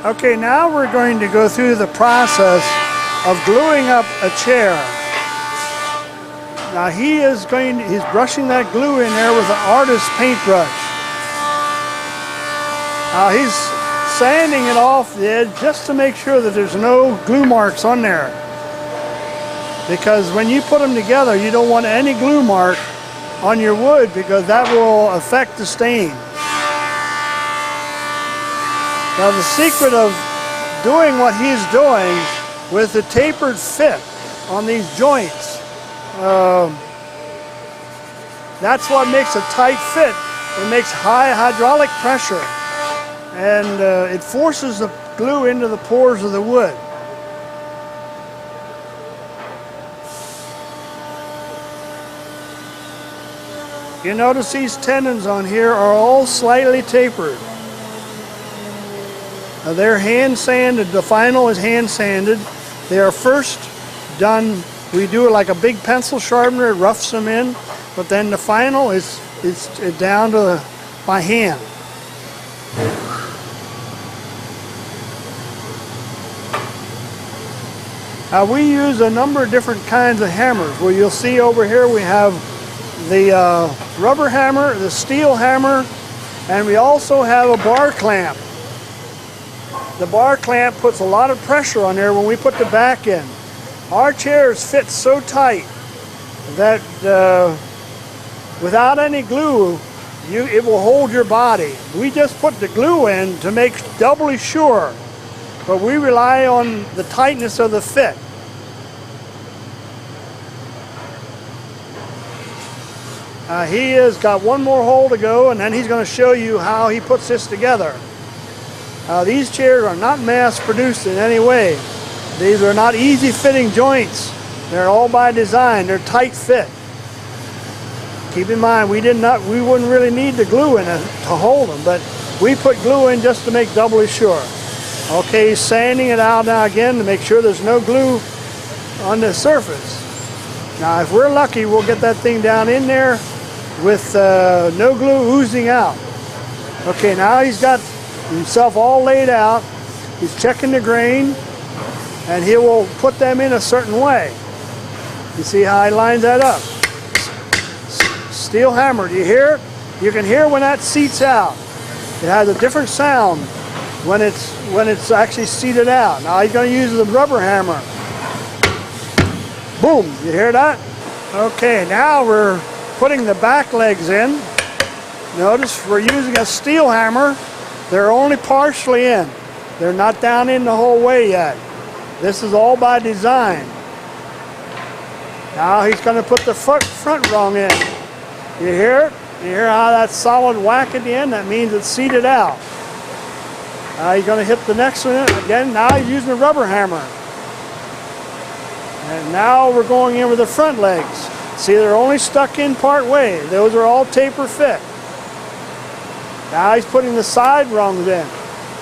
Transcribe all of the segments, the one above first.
Okay, now we're going to go through the process of gluing up a chair. Now he's brushing that glue in there with an artist's paintbrush. Now he's sanding it off the edge just to make sure that there's no glue marks on there. Because when you put them together, you don't want any glue mark on your wood because that will affect the stain. Now the secret of doing what he's doing with the tapered fit on these joints, that's what makes a tight fit. It makes high hydraulic pressure and it forces the glue into the pores of the wood. You notice these tendons on here are all slightly tapered. They're hand sanded. The final is hand sanded. They are first done, we do it like a big pencil sharpener, it roughs them in, but then the final is down to by hand. We use a number of different kinds of hammers. Well, you'll see over here we have the rubber hammer, the steel hammer, and we also have a bar clamp. The bar clamp puts a lot of pressure on there when we put the back in. Our chairs fit so tight that without any glue, it will hold your body. We just put the glue in to make doubly sure, but we rely on the tightness of the fit. He has got one more hole to go, and then he's going to show you how he puts this together. These chairs are not mass produced in any way. These are not easy fitting joints. They're all by design. They're tight fit. Keep in mind, we wouldn't really need the glue in it to hold them, but we put glue in just to make doubly sure. Okay, he's sanding it out now again to make sure there's no glue on the surface. Now, if we're lucky, we'll get that thing down in there with no glue oozing out. Okay, now he's got himself all laid out. He's checking the grain, and he will put them in a certain way. You see how he lines that up? Steel hammer, do you hear it? You can hear when that seats out. It has a different sound when it's actually seated out. Now he's going to use the rubber hammer. Boom, you hear that? Okay, now we're putting the back legs in. Notice we're using a steel hammer. They're only partially in. They're not down in the whole way yet. This is all by design. Now he's going to put the front rung in. You hear it? You hear how that solid whack at the end? That means it's seated out. Now he's going to hit the next one again. Now he's using a rubber hammer. And now we're going in with the front legs. See, they're only stuck in part way. Those are all taper fit. Now he's putting the side rungs in.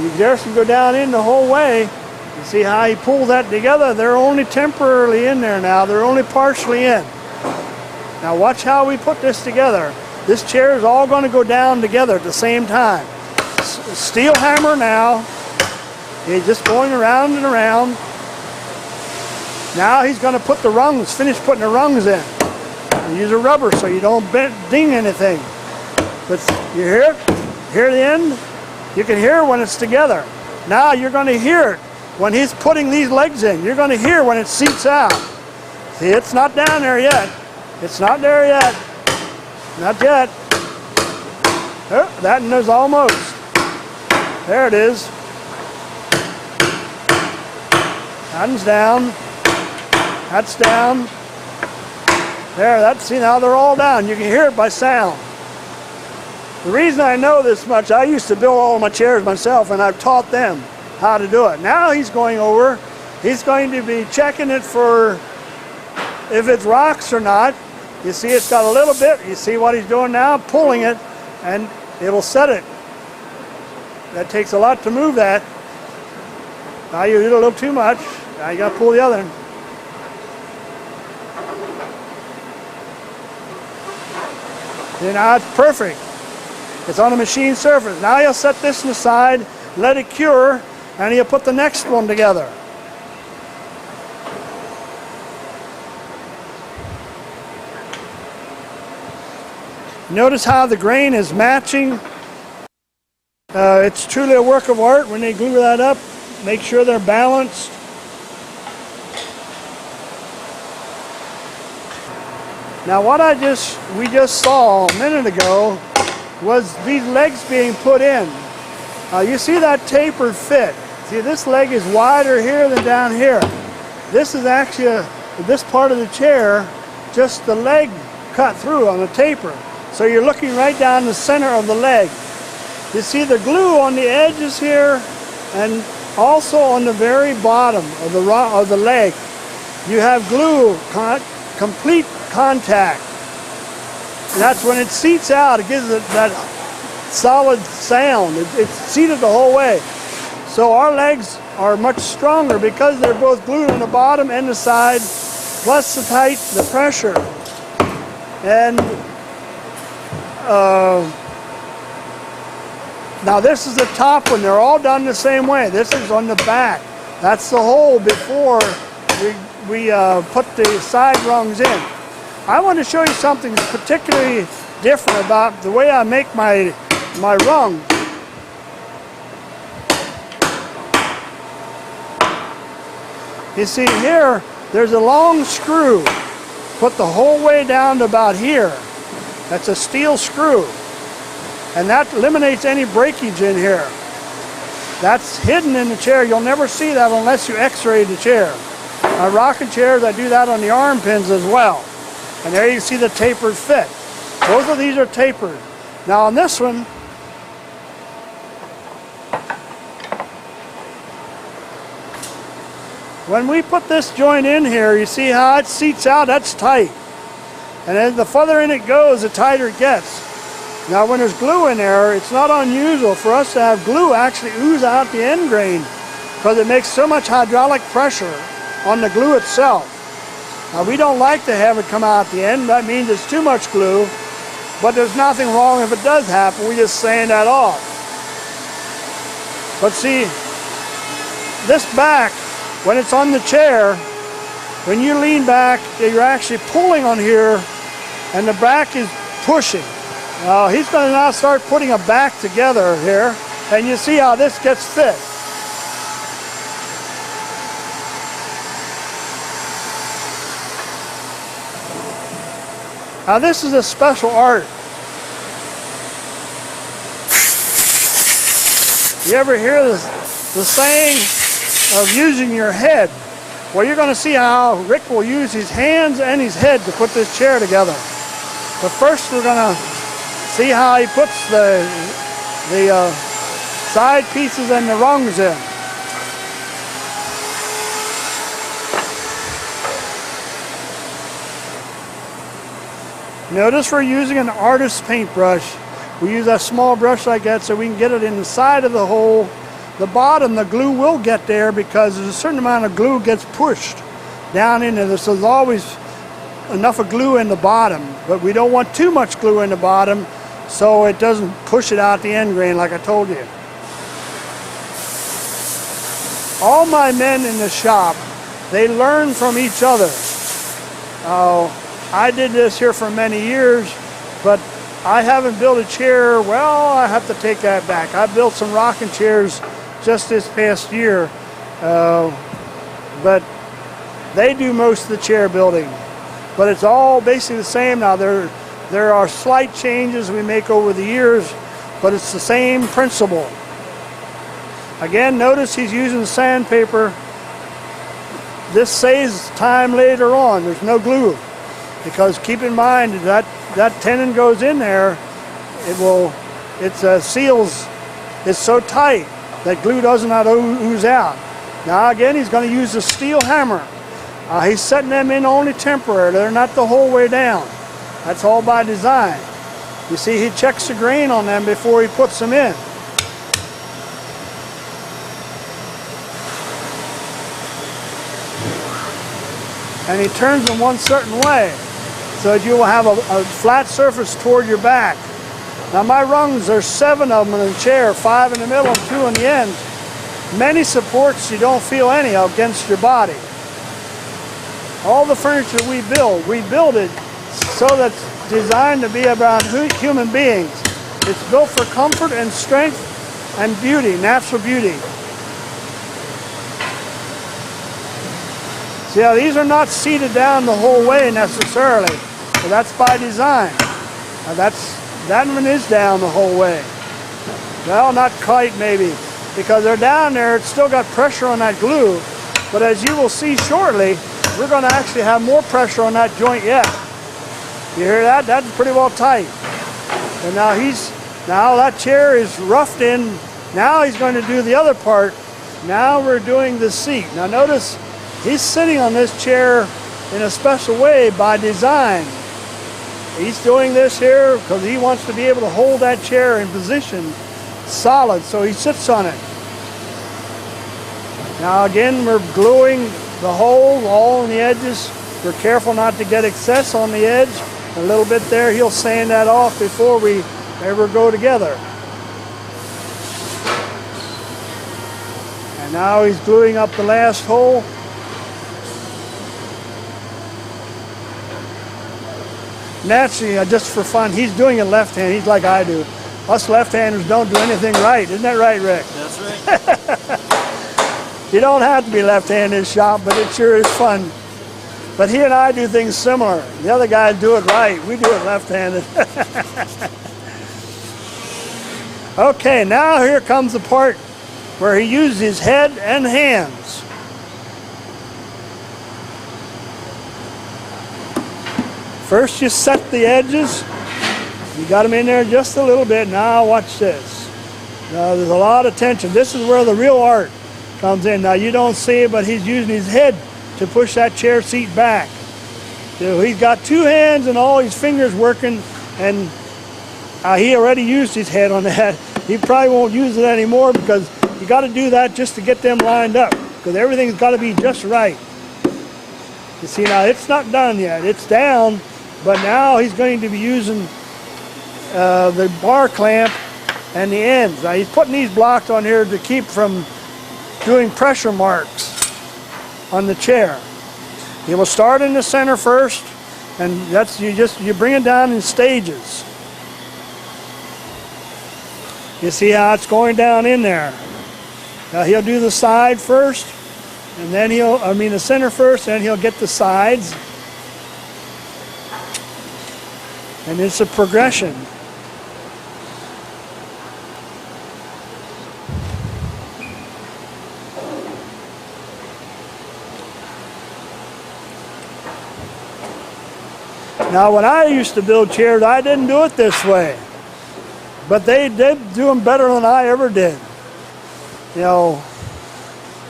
You just can go down in the whole way. You see how he pulls that together? They're only temporarily in there now. They're only partially in. Now watch how we put this together. This chair is all going to go down together at the same time. Steel hammer now. He's just going around and around. Now he's going to put the rungs, finish putting the rungs in. Use a rubber so you don't ding anything. But you hear it? Hear the end? You can hear when it's together. Now you're going to hear it when he's putting these legs in. You're going to hear when it seats out. See, it's not down there yet. It's not there yet. Not yet. Oh, that one is almost. There it is. That one's down. That's down. There, see, now they're all down. You can hear it by sound. The reason I know this much, I used to build all my chairs myself, and I've taught them how to do it. Now he's going over. He's going to be checking it for if it rocks or not. You see it's got a little bit. You see what he's doing now? Pulling it, and it'll set it. That takes a lot to move that. Now you did a little too much. Now you got to pull the other one. See, now it's perfect. It's on a machine surface. Now you'll set this aside, let it cure, and he'll put the next one together. Notice how the grain is matching. It's truly a work of art when they glue that up. Make sure they're balanced. Now what we just saw a minute ago was these legs being put in. You see that tapered fit. See, this leg is wider here than down here. This is actually, this part of the chair, just the leg cut through on the taper. So you're looking right down the center of the leg. You see the glue on the edges here, and also on the very bottom of the leg. You have glue, complete contact. And that's when it seats out. It gives it that solid sound. It's seated the whole way. So our legs are much stronger because they're both glued on the bottom and the side, plus the pressure. And now this is the top one. They're all done the same way. This is on the back. That's the hole before we put the side rungs in. I want to show you something particularly different about the way I make my rungs. You see here, there's a long screw put the whole way down to about here. That's a steel screw, and that eliminates any breakage in here. That's hidden in the chair. You'll never see that unless you x-ray the chair. My rocking chairs, I do that on the arm pins as well. And there you see the tapered fit. Both of these are tapered. Now on this one, when we put this joint in here, you see how it seats out? That's tight. And as the further in it goes, the tighter it gets. Now when there's glue in there, it's not unusual for us to have glue actually ooze out the end grain because it makes so much hydraulic pressure on the glue itself. Now we don't like to have it come out the end. That means it's too much glue, but there's nothing wrong if it does happen. We're just saying that off. But see, this back, when it's on the chair, when you lean back, you're actually pulling on here, and the back is pushing. Now he's going to now start putting a back together here, and you see how this gets fit. Now this is a special art. You ever hear the saying of using your head? Well, you're going to see how Rick will use his hands and his head to put this chair together. But first we're going to see how he puts the side pieces and the rungs in. Notice we're using an artist's paintbrush. We use a small brush like that so we can get it in the side of the hole. The bottom, the glue will get there because there's a certain amount of glue gets pushed down into this. So there's always enough of glue in the bottom, but we don't want too much glue in the bottom so it doesn't push it out the end grain like I told you. All my men in the shop, they learn from each other. I did this here for many years, but I haven't built a chair. Well, I have to take that back. I built some rocking chairs just this past year, but they do most of the chair building. But it's all basically the same now. There are slight changes we make over the years, but it's the same principle. Again, notice he's using sandpaper. This saves time later on. There's no glue. Because keep in mind that tenon goes in there, it seals, it's so tight that glue does not ooze out. Now again, he's going to use a steel hammer. He's setting them in only temporary. They're not the whole way down. That's all by design. You see, he checks the grain on them before he puts them in. And he turns them one certain way, so that you will have a flat surface toward your back. Now my rungs, there's 7 of them in the chair, 5 in the middle and 2 on the end. many supports you don't feel any against your body. All the furniture we build it so that it's designed to be about human beings. It's built for comfort and strength and beauty, natural beauty. See how these are not seated down the whole way necessarily, but that's by design. Now that one is down the whole way. Well, not quite maybe, because they're down there, it's still got pressure on that glue, but as you will see shortly, we're going to actually have more pressure on that joint yet. You hear that? That's pretty well tight. And now that chair is roughed in. Now he's going to do the other part. Now we're doing the seat. Now notice he's sitting on this chair in a special way by design. He's doing this here because he wants to be able to hold that chair in position solid, so he sits on it. Now again, we're gluing the holes all on the edges. We're careful not to get excess on the edge. A little bit there, he'll sand that off before we ever go together. And now he's gluing up the last hole. Naturally, just for fun, he's doing it left-handed. He's like I do. Us left-handers don't do anything right. Isn't that right, Rick? That's right. You don't have to be left-handed in shop, but it sure is fun. But he and I do things similar. The other guys do it right. We do it left-handed. Okay, now here comes the part where he uses his head and hands. First you set the edges. You got them in there just a little bit. Now watch this. Now there's a lot of tension. This is where the real art comes in. Now you don't see it, but he's using his head to push that chair seat back. So he's got two hands and all his fingers working, and he already used his head on that. He probably won't use it anymore because you got to do that just to get them lined up, because everything's got to be just right. You see, now it's not done yet. It's down, but now he's going to be using the bar clamp and the ends. Now he's putting these blocks on here to keep from doing pressure marks on the chair. You will start in the center first, and that's you bring it down in stages. You see how it's going down in there. Now he'll do the side first, and then the center first, and then he'll get the sides. And it's a progression. Now when I used to build chairs, I didn't do it this way. But they did do them better than I ever did. You know,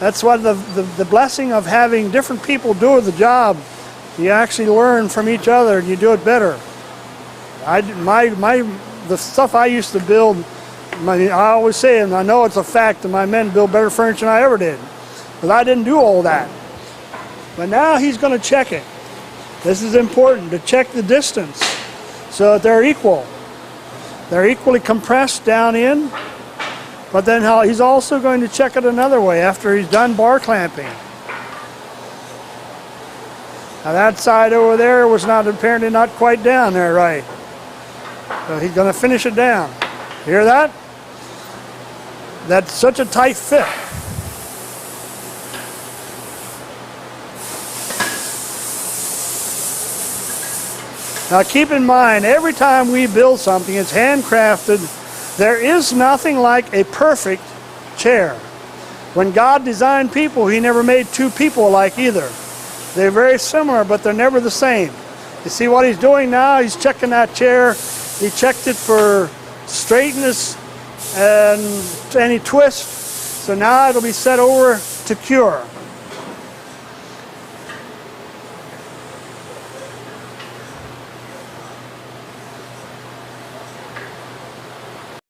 that's what the blessing of having different people do the job. You actually learn from each other and you do it better. The stuff I used to build, I always say, and I know it's a fact, that my men build better furniture than I ever did. But I didn't do all that. But now he's going to check it. This is important, to check the distance so that they're equal. They're equally compressed down in, but then he's also going to check it another way after he's done bar clamping. Now that side over there was apparently not quite down there right. So he's going to finish it down. Hear that? That's such a tight fit. Now keep in mind, every time we build something, it's handcrafted. There is nothing like a perfect chair. When God designed people, He never made two people alike either. They're very similar, but they're never the same. You see what He's doing now? He's checking that chair. He checked it for straightness and any twist. So now it'll be set over to cure.